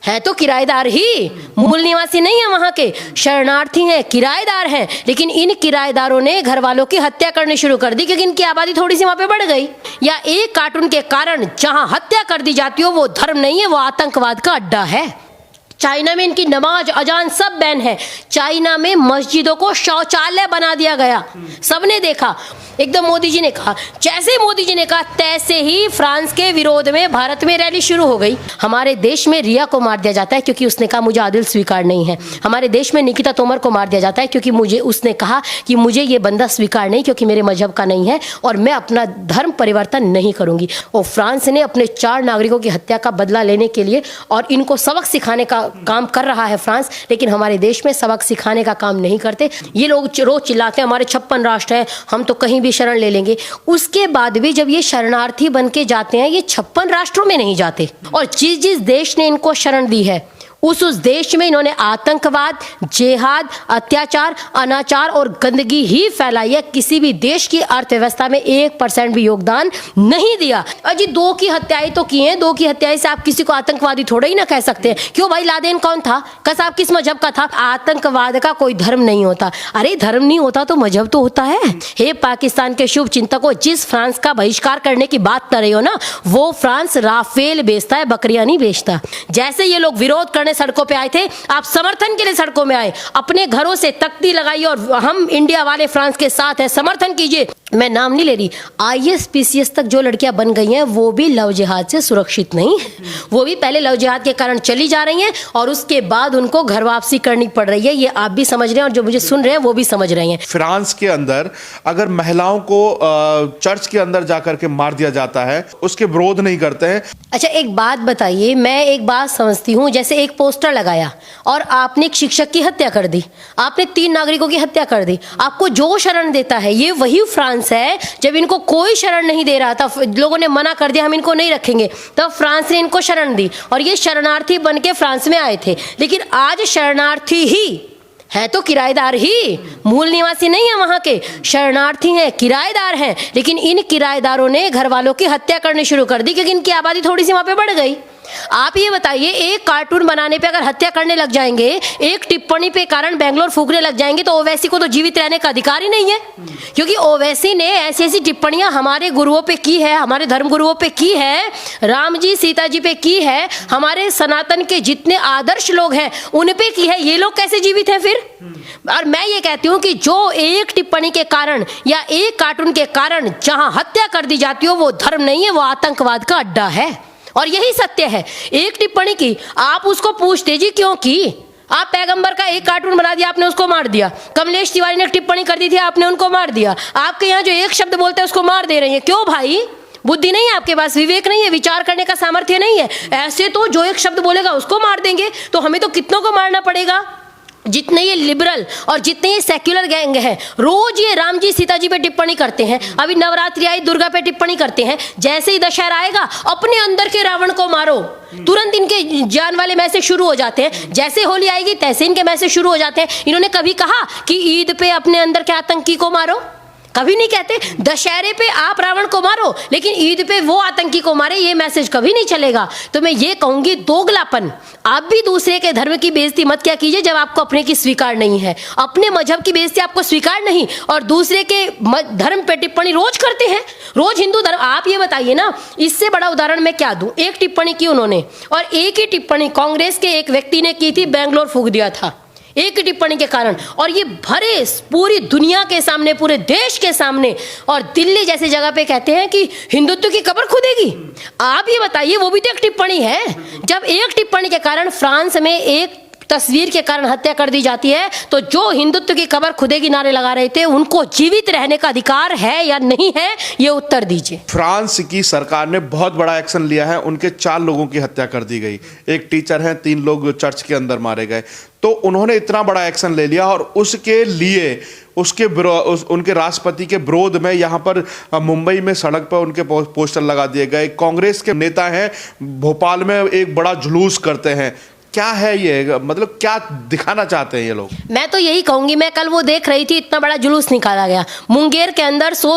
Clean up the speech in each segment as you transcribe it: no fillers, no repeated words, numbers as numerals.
है तो किराएदार ही, मूल निवासी नहीं है वहां के, शरणार्थी हैं, किराएदार हैं। लेकिन इन किराएदारों ने घर वालों की हत्या करनी शुरू कर दी क्योंकि इनकी आबादी थोड़ी सी वहां पे बढ़ गई। या एक कार्टून के कारण जहां हत्या कर दी जाती हो वो धर्म नहीं है, वो आतंकवाद का अड्डा है। चाइना में इनकी नमाज अजान सब बैन है। चाइना में मस्जिदों को शौचालय बना दिया गया, सबने देखा। एकदम मोदी जी ने कहा, जैसे मोदी जी ने कहा तैसे ही फ्रांस के विरोध में भारत में रैली शुरू हो गई। हमारे देश में रिया को मार दिया जाता है क्योंकि उसने कहा मुझे आदिल स्वीकार नहीं है। हमारे देश में निकिता तोमर को मार दिया जाता है क्योंकि उसने कहा कि मुझे ये बंदा स्वीकार नहीं क्योंकि मेरे मजहब का नहीं है और मैं अपना धर्म परिवर्तन नहीं करूंगी। और फ्रांस ने अपने 4 नागरिकों की हत्या का बदला लेने के लिए और इनको सबक सिखाने का काम कर रहा है फ्रांस, लेकिन हमारे देश में सबक सिखाने का काम नहीं करते। ये लोग रोज चिल्लाते हैं हमारे 56 राष्ट्र हैं, हम तो कहीं भी शरण ले लेंगे। उसके बाद भी जब ये शरणार्थी बन के जाते हैं, ये 56 राष्ट्रों में नहीं जाते। और जिस जिस देश ने इनको शरण दी है उस देश में इन्होंने आतंकवाद, जिहाद, अत्याचार, अनाचार और गंदगी ही फैलाई है। किसी भी देश की अर्थव्यवस्था में 1% भी योगदान नहीं दिया। अजी 2 की हत्याएं तो की हैं, 2 की हत्याएं से आप किसी को आतंकवादी थोड़ा ही ना कह सकते हैं। क्यों भाई, लादेन कौन था, कसाब किस मजहब का था? आतंकवाद का कोई धर्म नहीं होता। अरे धर्म नहीं होता तो मजहब तो होता है। हे पाकिस्तान के शुभ चिंतकों, जिस फ्रांस का बहिष्कार करने की बात कर रहे हो ना, वो फ्रांस राफेल बेचता है, बकरियां नहीं बेचता। जैसे ये लोग विरोध करने सड़कों पे आए थे, आप समर्थन के लिए सड़कों में आए, अपने घरों से तख्ती लगाई और हम इंडिया वाले फ्रांस के साथ हैं, समर्थन कीजिए। मैं नाम नहीं ले रही, IAS PCS तक जो लड़कियां बन गई हैं वो भी लव जिहाद से सुरक्षित नहीं, वो भी पहले लव जिहाद के कारण चली जा रही हैं और उसके बाद उनको घर वापसी करनी पड़ रही है। ये आप भी समझ रहे हैं और जो मुझे सुन रहे हैं वो भी समझ रहे हैं। फ्रांस के अंदर अगर महिलाओं को चर्च के अंदर जाकर के मार दिया जाता है, उसके विरोध नहीं करते हैं। अच्छा एक बात बताइए, मैं एक बात समझती हूँ, जैसे एक पोस्टर लगाया और आपने एक शिक्षक की हत्या कर दी, आपने 3 नागरिकों की हत्या कर दी, आपको जो शरण देता है ये वही फ्रांस है। जब इनको कोई शरण नहीं दे रहा था, लोगों ने मना कर दिया हम इनको नहीं रखेंगे, तब फ्रांस ने इनको शरण दी और ये शरणार्थी बन के फ्रांस में आए थे। लेकिन आज शरणार्थी ही है तो किराएदार ही, मूल निवासी नहीं है वहां के, शरणार्थी हैं, किराएदार हैं। लेकिन इन किराएदारों ने घर वालों की हत्या करनी शुरू कर दी क्योंकि इनकी आबादी थोड़ी सी वहां पे बढ़ गई। आप ये बताइए, एक कार्टून बनाने पे अगर हत्या करने लग जाएंगे, एक टिप्पणी पे कारण बेंगलोर फूकने लग जाएंगे, तो ओवैसी को तो जीवित रहने का अधिकार ही नहीं है। क्योंकि ओवैसी ने ऐसी ऐसी टिप्पणियां हमारे गुरुओं पे की है, हमारे धर्म गुरुओं पे की है, राम जी सीता जी पे की है, हमारे सनातन के जितने आदर्श लोग हैं उन पे की है। ये लोग कैसे जीवित हैं फिर? और मैं ये कहती हूँ कि जो एक टिप्पणी के कारण या एक कार्टून के कारण जहां हत्या कर दी जाती हो वो धर्म नहीं है, वो आतंकवाद का अड्डा है। और यही सत्य है। एक टिप्पणी की, आप उसको पूछते जी क्यों की? आप पैगंबर का एक कार्टून बना दिया, आपने उसको मार दिया। कमलेश तिवारी ने एक टिप्पणी कर दी थी, आपने उनको मार दिया। आपके यहाँ जो एक शब्द बोलते हैं उसको मार दे रही है। क्यों भाई? बुद्धि नहीं है आपके पास, विवेक नहीं है, विचार करने का सामर्थ्य नहीं है। ऐसे तो जो एक शब्द बोलेगा उसको मार देंगे, तो हमें तो कितनों को मारना पड़ेगा। जितने ये लिबरल और जितने ये सेक्युलर गैंग हैं, रोज ये राम जी सीता जी पे टिप्पणी करते हैं। अभी नवरात्रि आई, दुर्गा पे टिप्पणी करते हैं। जैसे ही दशहरा आएगा, अपने अंदर के रावण को मारो, तुरंत इनके जान वाले मैसेज शुरू हो जाते हैं। जैसे होली आएगी तैसे इनके मैसेज शुरू हो जाते हैं। इन्होंने कभी कहा कि ईद पे अपने अंदर के आतंकी को मारो? कभी नहीं कहते। दशहरे पे आप रावण को मारो, लेकिन ईद पे वो आतंकी को मारे, ये मैसेज कभी नहीं चलेगा। तो मैं ये कहूंगी, दोगलापन। आप भी दूसरे के धर्म की बेइज्जती मत क्या कीजिए जब आपको अपने की स्वीकार नहीं है। अपने मजहब की बेइज्जती आपको स्वीकार नहीं और दूसरे के धर्म पे टिप्पणी रोज करते हैं, रोज हिंदू धर्म। आप ये बताइए ना, इससे बड़ा उदाहरण मैं क्या दूं? एक टिप्पणी की उन्होंने, और एक ही टिप्पणी कांग्रेस के एक व्यक्ति ने की थी, बेंगलोर फूंक दिया था एक टिप्पणी के कारण। और ये भरे पूरी दुनिया के सामने, पूरे देश के सामने, और दिल्ली जैसी जगह पे कहते हैं कि हिंदुत्व की कब्र खुदेगी। आप ये बताइए, वो भी तो एक टिप्पणी है। जब एक टिप्पणी के कारण फ्रांस में एक तस्वीर के कारण हत्या कर दी जाती है, तो जो हिंदुत्व की कब्र खुदेगी नारे लगा रहे थे, उनको जीवित रहने का अधिकार है या नहीं है, ये उत्तर दीजिए। फ्रांस की सरकार ने बहुत बड़ा एक्शन लिया है। उनके 4 लोगों की हत्या कर दी गई, एक टीचर हैं, 3 लोग चर्च के अंदर मारे गए। तो उन्होंने इतना बड़ा एक्शन ले लिया और उसके लिए उनके राष्ट्रपति के विरोध में यहाँ पर मुंबई में सड़क पर उनके पोस्टर लगा दिए गए। कांग्रेस के नेता हैं, भोपाल में एक बड़ा जुलूस करते हैं। क्या है ये, मतलब क्या दिखाना चाहते हैं ये लोग? मैं तो यही कहूंगी, मैं कल वो देख रही थी, इतना बड़ा जुलूस निकाला गया मुंगेर के अंदर। 100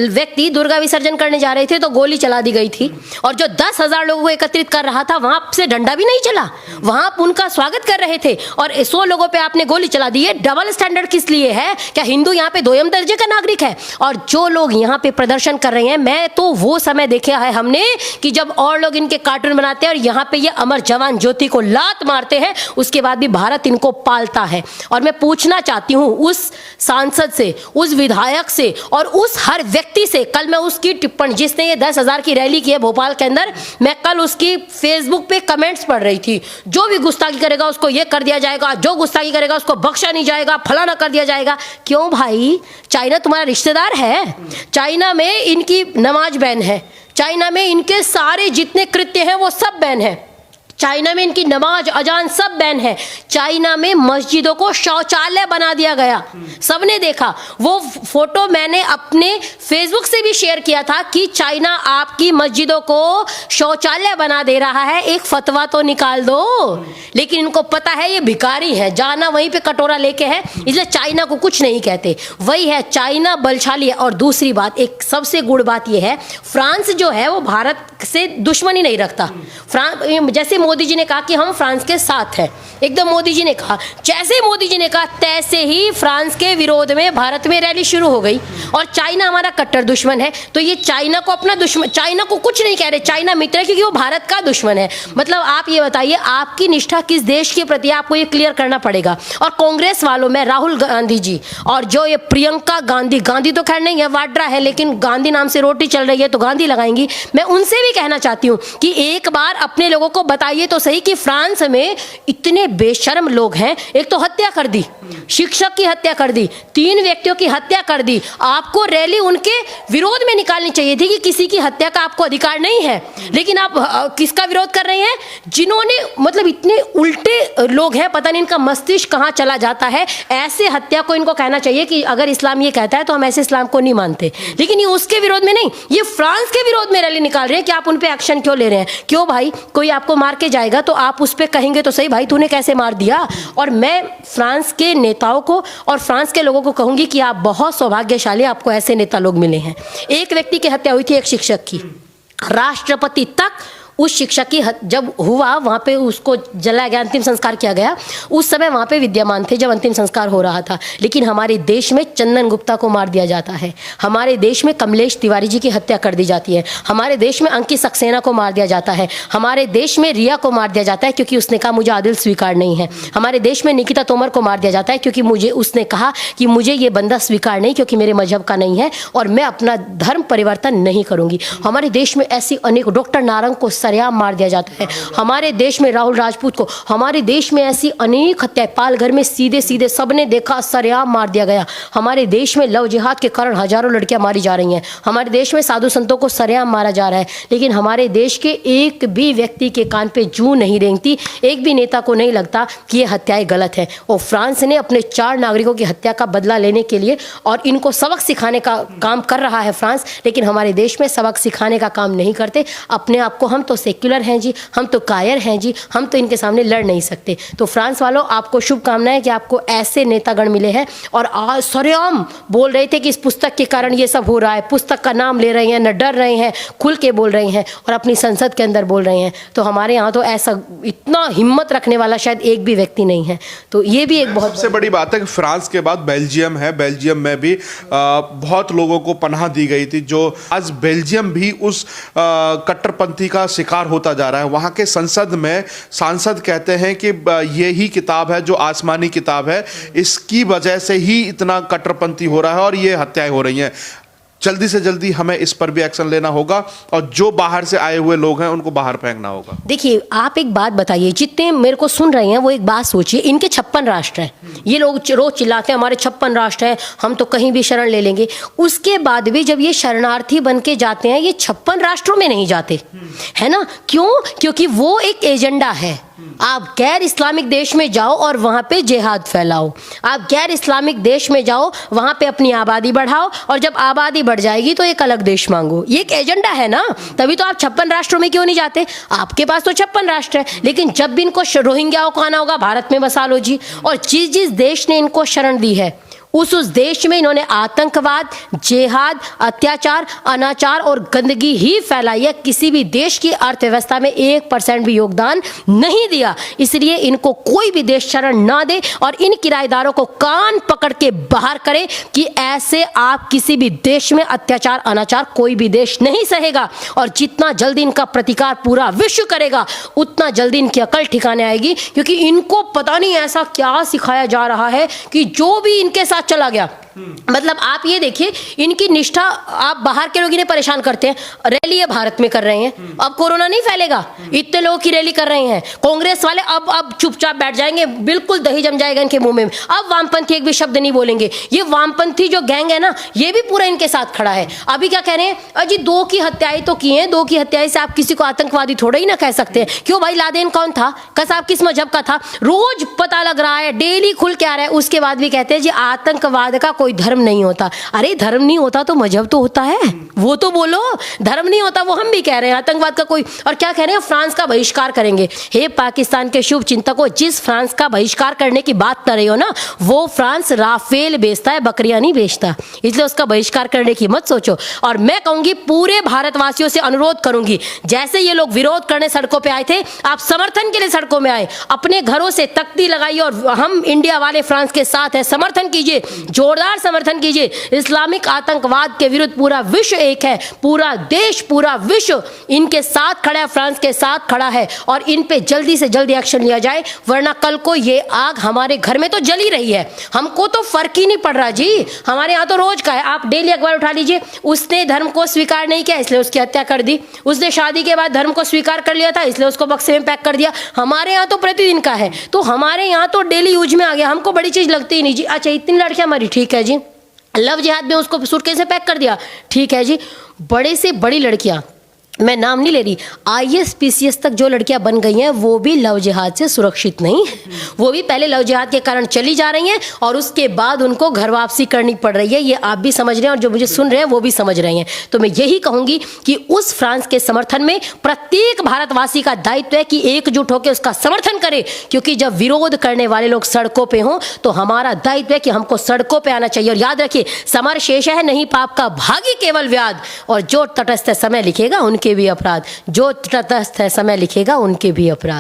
व्यक्ति दुर्गा विसर्जन करने जा रहे थे तो गोली चला दी गई थी, और जो 10,000 लोगों को एकत्रित कर रहा था वहां से डंडा भी नहीं चला, वहां उनका स्वागत कर रहे थे, और 100 लोगों पे आपने गोली चला दी। ये डबल स्टैंडर्ड किस लिए है? क्या हिंदू यहाँ पे दोयम दर्जे का नागरिक है? और जो लोग यहाँ पे प्रदर्शन कर रहे हैं, मैं तो वो समय देखा है हमने कि जब और लोग इनके कार्टून बनाते हैं और यहाँ पे ये अमर जवान ज्योति को लात मारते हैं, उसके बाद भी भारत इनको पालता है। और मैं पूछना चाहती हूं उस सांसद से, उस विधायक से और उस हर व्यक्ति से, कल मैं उसकी टिप्पणी, जिसने ये 10,000 की रैली की है भोपाल के अंदर, मैं कल उसकी फेसबुक पे कमेंट्स पढ़ रही थी। जो भी गुस्ताखी करेगा उसको ये कर दिया जाएगा, जो गुस्ताखी करेगा उसको बख्शा नहीं जाएगा, फलाना कर दिया जाएगा। क्यों भाई? चाइना तुम्हारा रिश्तेदार है? चाइना में इनकी नमाज बैन है, चाइना में इनके सारे जितने कृत्य हैं वो सब बैन है, चाइना में इनकी नमाज अजान सब बैन है, चाइना में मस्जिदों को शौचालय बना दिया गया, सबने देखा। वो फोटो मैंने अपने फेसबुक से भी शेयर किया था कि चाइना आपकी मस्जिदों को शौचालय बना दे रहा है, एक फतवा तो निकाल दो। लेकिन इनको पता है ये भिखारी है, जाना वहीं पे कटोरा लेके है, इसलिए चाइना को कुछ नहीं कहते। वही है, चाइना बलशाली है। और दूसरी बात, एक सबसे गुड़ बात ये है, फ्रांस जो है वो भारत से दुश्मनी नहीं रखता। फ्रांस, जैसे मोदी जी ने कहा कि हम फ्रांस के साथ हैं, एकदम मोदी जी ने कहा, जैसे मोदी जी ने कहा तैसे ही फ्रांस के विरोध में भारत में रैली शुरू हो गई। और चाइना हमारा कट्टर दुश्मन है, तो ये चाइना को अपना दुश्मन, चाइना को कुछ नहीं कह रहे, चाइना मित्र है क्योंकि वो भारत का दुश्मन है। मतलब आप ये बताइए, आपकी निष्ठा किस देश के प्रति, आपको ये क्लियर करना पड़ेगा। और कांग्रेस वालों में राहुल गांधी जी और जो ये प्रियंका गांधी, गांधी तो खैर नहीं है, वाड्रा है, लेकिन गांधी नाम से रोटी चल रही है तो गांधी लगाएंगी। मैं उनसे भी कहना चाहती हूँ कि एक बार अपने लोगों को बताइए तो सही कि फ्रांस में इतने बेशर्म लोग हैं। एक तो हत्या कर दी, शिक्षक की हत्या कर दी, 3 व्यक्तियों की हत्या कर दी। आपको रैली उनके विरोध में निकालनी चाहिए थी कि किसी की हत्या का आपको अधिकार नहीं है, लेकिन आप किसका विरोध कर रहे हैं? जिन्होंने, मतलब इतने उल्टे लोग हैं, पता नहीं इनका मस्तिष्क कहाँ चला जाता है। ऐसे हत्या को इनको कहना चाहिए कि अगर इस्लाम ये कहता है तो हम ऐसे इस्लाम को नहीं मानते, लेकिन ये उसके विरोध में नहीं, ये फ्रांस के विरोध में रैली निकाल रहे हैं कि आप उन पे एक्शन क्यों ले रहे हैं? क्यों भाई? कोई आपको मार के जाएगा तो आप उस पे कहेंगे तो सही, भाई तूने कैसे मार दिया? और मैं फ्रांस के नेताओं को और फ्रांस के लोगों को कहूंगी कि आप बहुत सौभाग्यशाली, आपको ऐसे नेता लोग मिले हैं। एक व्यक्ति की हत्या हुई थी, एक शिक्षक की, राष्ट्रपति तक उस शिक्षक की जब हुआ, वहां पे उसको जलाया गया, अंतिम संस्कार किया गया, उस समय वहां पे विद्यमान थे जब अंतिम संस्कार हो रहा था। लेकिन हमारे देश में चंदन गुप्ता को मार दिया जाता है, हमारे देश में कमलेश तिवारी जी की हत्या कर दी जाती है, हमारे देश में अंकित सक्सेना को मार दिया जाता है, हमारे देश में रिया को मार दिया जाता है क्योंकि उसने कहा मुझे आदिल स्वीकार नहीं है, हमारे देश में निकिता तोमर को मार दिया जाता है क्योंकि उसने कहा कि मुझे ये बंदा स्वीकार नहीं, क्योंकि मेरे मजहब का नहीं है और मैं अपना धर्म परिवर्तन नहीं करूंगी। हमारे देश में ऐसी अनेक, डॉक्टर नारंग को सरेआम मार दिया जाता है, हमारे देश में राहुल राजपूत को, हमारे देश में ऐसी अनेक हत्याएं, पालघर में सीधे सीधे सबने देखा सरेआम मार दिया गया, हमारे देश में लव जिहाद के कारण हजारों लड़कियां मारी जा रही हैं, हमारे देश में साधु संतों को सरेआम मारा जा रहा है। लेकिन हमारे देश के एक भी व्यक्ति के कान पे जूं नहीं रेंगती, एक भी नेता को नहीं लगता कि ये हत्याएं गलत है। और फ्रांस ने अपने 4 नागरिकों की हत्या का बदला लेने के लिए और इनको सबक सिखाने का काम कर रहा है फ्रांस, लेकिन हमारे देश में सबक सिखाने का काम नहीं करते। अपने आप को हम तो सेक्युलर हैं जी, हम तो कायर हैं जी, हम तो इनके सामने लड़ नहीं सकते। तो फ्रांस वालों, आपको शुभकामनाएं कि आपको ऐसे नेतागण मिले हैं और आज सरेआम बोल रहे थे कि इस पुस्तक के कारण ये सब हो रहा है, पुस्तक का नाम ले रहे हैं, न डर रहे हैं, खुल के बोल रहे हैं और अपनी संसद के अंदर बोल रहे हैं। तो हमारे यहाँ तो ऐसा इतना हिम्मत रखने वाला शायद एक भी व्यक्ति नहीं है। तो ये भी एक बहुत सबसे बड़ी बात है कि फ्रांस के बाद बेल्जियम है, बेल्जियम में भी बहुत लोगों को पनाह दी गई थी, जो आज बेल्जियम भी उस कट्टरपंथी का शिकार होता जा रहा है। वहां के संसद में सांसद कहते हैं कि ये ही किताब है जो आसमानी किताब है, इसकी वजह से ही इतना कट्टरपंथी हो रहा है और ये हत्याएं हो रही हैं। जल्दी से जल्दी हमें इस पर भी एक्शन लेना होगा और जो बाहर से आए हुए लोग हैं उनको बाहर फेंकना होगा। देखिए, आप एक बात बताइए, जितने मेरे को सुन रहे हैं वो एक बात सोचिए, इनके 56 राष्ट्र हैं, ये लोग रोज चिल्लाते हैं हमारे 56 राष्ट्र हैं, हम तो कहीं भी शरण ले लेंगे। उसके बाद भी जब ये शरणार्थी बन के जाते हैं, ये 56 राष्ट्रों में नहीं जाते, है ना? क्यों? क्योंकि वो एक एजेंडा है, आप गैर इस्लामिक देश में जाओ और वहां पे जिहाद फैलाओ। आप गैर इस्लामिक देश में जाओ, वहां पे अपनी आबादी बढ़ाओ, और जब आबादी बढ़ जाएगी तो एक अलग देश मांगो। ये एक एजेंडा है ना, तभी तो आप 56 राष्ट्रों में क्यों नहीं जाते? आपके पास तो 56 राष्ट्र है, लेकिन जब भी इनको रोहिंग्याओं को आना होगा, भारत में बसा लो जी। और जिस जिस देश ने इनको शरण दी है उस देश में इन्होंने आतंकवाद, जिहाद, अत्याचार, अनाचार और गंदगी ही फैलाई है। किसी भी देश की अर्थव्यवस्था में 1% भी योगदान नहीं दिया। इसलिए इनको कोई भी देश शरण ना दे और इन किराएदारों को कान पकड़ के बाहर करे कि ऐसे आप किसी भी देश में अत्याचार, अनाचार कोई भी देश नहीं सहेगा। और जितना जल्दी इनका प्रतिकार पूरा विश्व करेगा, उतना जल्दी इनकी अकल ठिकाने आएगी, क्योंकि इनको पता नहीं ऐसा क्या सिखाया जा रहा है कि जो भी इनके साथ चला गया। मतलब आप ये देखिए, इनकी निष्ठा, आप बाहर के लोग इन्हें परेशान करते हैं, रैली ये भारत में कर रहे हैं, अब कोरोना नहीं फैलेगा, इतने लोगों की रैली कर रहे हैं। कांग्रेस वाले अब चुपचाप बैठ जाएंगे, बिल्कुल दही जम जाएगा इनके मुंह में। अब वामपंथी एक भी शब्द नहीं बोलेंगे। ये वामपंथी जो गैंग है ना, ये भी पूरा इनके साथ खड़ा है। अभी क्या कह रहे हैं, अजी 2 की हत्याएं तो की हैं, 2 की हत्याएं से आप किसी को आतंकवादी थोड़ा ही ना कह सकते हैं। क्यों भाई, लादेन कौन था, कसाब किस मजहब का था, रोज पता लग रहा है, डेली खुल के आ रहा है। उसके बाद भी कहते हैं जी आतंकवाद का कोई धर्म नहीं होता। अरे धर्म नहीं होता तो मजहब तो होता है, वो तो बोलो। धर्म नहीं होता वो हम भी कह रहे हैं, आतंकवाद का कोई। और क्या कह रहे हैं, फ्रांस का बहिष्कार करेंगे। हे पाकिस्तान के शुभ चिंतकों, जिस फ्रांस का बहिष्कार करने की बात कर रहे हो ना, वो फ्रांस राफेल बेचता है, बकरियां नहीं बेचता, इसलिए उसका बहिष्कार करने की मत सोचो। और मैं कहूंगी, पूरे भारतवासियों से अनुरोध करूंगी, जैसे ये लोग विरोध करने सड़कों पे आए थे, आप समर्थन के लिए सड़कों में आए, अपने घरों से तख्ती लगाइए और हम इंडिया वाले फ्रांस के साथ है, समर्थन कीजिए, जोरदार समर्थन कीजिए। इस्लामिक आतंकवाद के विरुद्ध पूरा विश्व एक है, पूरा देश, पूरा विश्व इनके साथ खड़ा है, फ्रांस के साथ खड़ा है। और इन पे जल्दी से जल्दी एक्शन लिया जाए, वरना कल को ये आग हमारे घर में तो जल ही रही है, हमको तो फर्क ही नहीं पड़ रहा जी। हमारे यहाँ तो रोज का है, आप डेली अखबार उठा लीजिए, उसने धर्म को स्वीकार नहीं किया इसलिए उसकी हत्या कर दी, उसने शादी के बाद धर्म को स्वीकार कर लिया था इसलिए उसको बक्से में पैक कर दिया। हमारे यहाँ तो प्रतिदिन का है, तो हमारे यहाँ तो डेली यूज में आ गया, हमको बड़ी चीज लगती ही नहीं जी। अच्छा, इतनी लड़कियां मरी, ठीक है जी, लव जिहाद में उसको सूटकेस से पैक कर दिया, ठीक है जी। बड़े से बड़ी लड़कियां, मैं नाम नहीं ले रही, IAS PCS तक जो लड़कियां बन गई हैं, वो भी लव जिहाद से सुरक्षित नहीं, वो भी पहले लव जिहाद के कारण चली जा रही हैं और उसके बाद उनको घर वापसी करनी पड़ रही है। ये आप भी समझ रहे हैं और जो मुझे सुन रहे हैं वो भी समझ रहे हैं। तो मैं यही कहूंगी कि उस फ्रांस के समर्थन में प्रत्येक भारतवासी का दायित्व है कि एकजुट होकर उसका समर्थन करे, क्योंकि जब विरोध करने वाले लोग सड़कों पर हों तो हमारा दायित्व है कि हमको सड़कों पर आना चाहिए। और याद रखिए, समर शेष है नहीं पाप का भागी केवल व्याध, और जो तटस्थ समय लिखेगा उनके भी अपराध, जो तटस्थ है समय लिखेगा उनके भी अपराध।